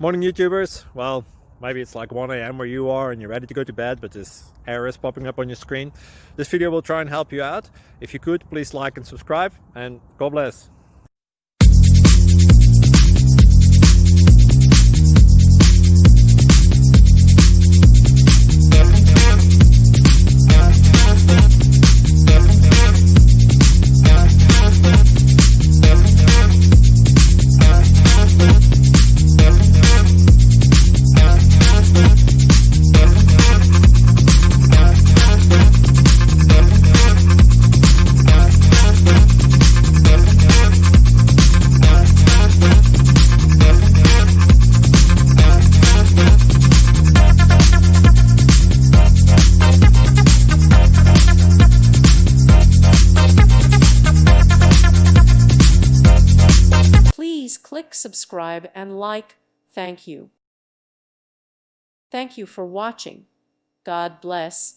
Morning YouTubers. Well, maybe it's like 1 a.m. where you are and you're ready to go to bed, but this error is popping up on your screen. This video will try and help you out. If you could, please like and subscribe, and God bless. Please click subscribe and like. Thank you. Thank you for watching. God bless.